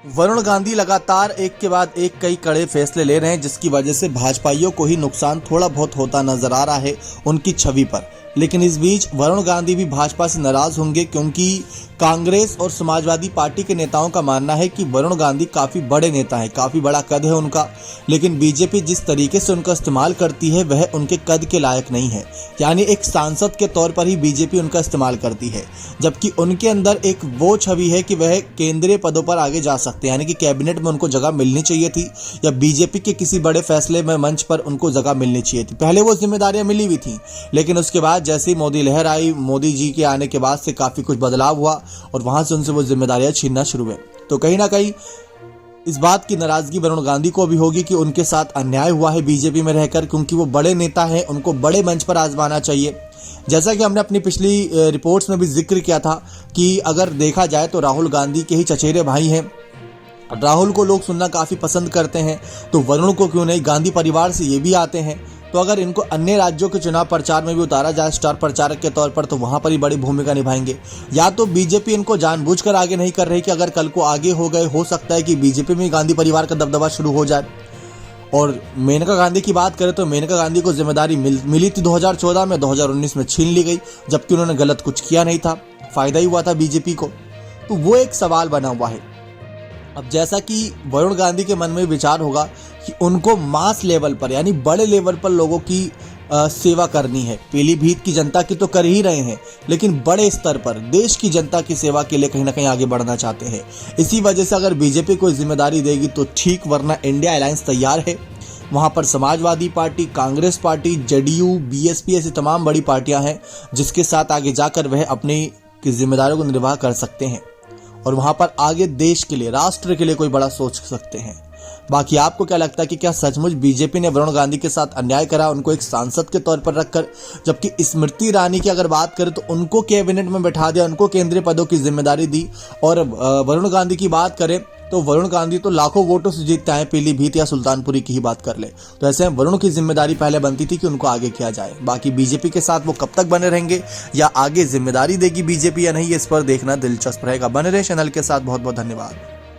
वरुण गांधी लगातार एक के बाद एक कई कड़े फैसले ले रहे हैं, जिसकी वजह से भाजपाइयों को ही नुकसान थोड़ा बहुत होता नजर आ रहा है उनकी छवि पर। लेकिन इस बीच वरुण गांधी भी भाजपा से नाराज होंगे, क्योंकि कांग्रेस और समाजवादी पार्टी के नेताओं का मानना है कि वरुण गांधी काफी बड़े नेता हैं, काफी बड़ा कद है उनका, लेकिन बीजेपी जिस तरीके से उनका इस्तेमाल करती है वह उनके कद के लायक नहीं है। यानी एक सांसद के तौर पर ही बीजेपी उनका इस्तेमाल करती है, जबकि उनके अंदर एक वो छवि है कि वह केंद्रीय पदों पर आगे जा सकते हैं, यानी कि कैबिनेट में उनको जगह मिलनी चाहिए थी या बीजेपी के किसी बड़े फैसले में मंच पर उनको जगह मिलनी चाहिए थी। पहले वो जिम्मेदारियां मिली हुई थी, लेकिन उसके बाद जैसे ही मोदी लहर आई, मोदी जी के आने के बाद से काफी कुछ बदलाव हुआ और वहां से उनसे वो जिम्मेदारियां छीनना शुरू हुए। तो कहीं ना कहीं इस बात की नाराजगी वरुण गांधी को भी होगी कि उनके साथ अन्याय हुआ है बीजेपी में रहकर, क्योंकि वो बड़े नेता हैं, उनको बड़े मंच पर आजमाना चाहिए। जैसा कि हमने अपनी पिछली रिपोर्ट्स में भी जिक्र किया था कि अगर देखा जाए तो राहुल गांधी के ही चचेरे भाई हैं, राहुल को लोग सुनना काफी पसंद करते हैं, तो वरुण को क्यों नहीं, गांधी परिवार से ये भी आते हैं। तो अगर इनको अन्य राज्यों के चुनाव प्रचार में भी उतारा जाए स्टार प्रचारक के तौर पर, तो वहां पर ही बड़ी भूमिका निभाएंगे। या तो बीजेपी इनको जानबूझकर आगे नहीं कर रही कि अगर कल को आगे हो गए, हो सकता है कि बीजेपी में गांधी परिवार का दबदबा शुरू हो जाए। और मेनका गांधी की बात करें तो मेनका गांधी को जिम्मेदारी मिली थी 2014 में, 2019 में छीन ली गई, जबकि उन्होंने गलत कुछ किया नहीं था, फायदा ही हुआ था बीजेपी को। तो वो एक सवाल बना हुआ है। अब जैसा कि वरुण गांधी के मन में विचार होगा कि उनको मास लेवल पर, यानी बड़े लेवल पर लोगों की सेवा करनी है। पीलीभीत की जनता की तो कर ही रहे हैं, लेकिन बड़े स्तर पर देश की जनता की सेवा के लिए कहीं ना कहीं आगे बढ़ना चाहते हैं। इसी वजह से अगर बीजेपी को जिम्मेदारी देगी तो ठीक, वरना इंडिया अलायंस तैयार है। वहां पर Samajwadi party, Congress party, JDU, BSP ऐसी तमाम बड़ी पार्टियां हैं जिसके साथ आगे जाकर वह अपनी जिम्मेदारियों को निर्वाह कर सकते हैं और वहां पर आगे देश के लिए, राष्ट्र के लिए कोई बड़ा सोच सकते हैं। बाकी आपको क्या लगता है कि क्या सचमुच बीजेपी ने वरुण गांधी के साथ अन्याय करा, उनको एक सांसद के तौर पर रखकर? जबकि स्मृति ईरानी की अगर बात करें तो उनको कैबिनेट में बैठा दिया, उनको केंद्रीय पदों की जिम्मेदारी दी। और वरुण गांधी की बात करें तो वरुण गांधी तो लाखों वोटों से जीतते हैं, पीलीभीत या सुल्तानपुरी की ही बात कर ले तो ऐसे में वरुण की जिम्मेदारी पहले बनती थी कि उनको आगे किया जाए। बाकी बीजेपी के साथ वो कब तक बने रहेंगे या आगे जिम्मेदारी देगी बीजेपी या नहीं, इस पर देखना दिलचस्प रहेगा। बने रहे चैनल के साथ। बहुत बहुत धन्यवाद।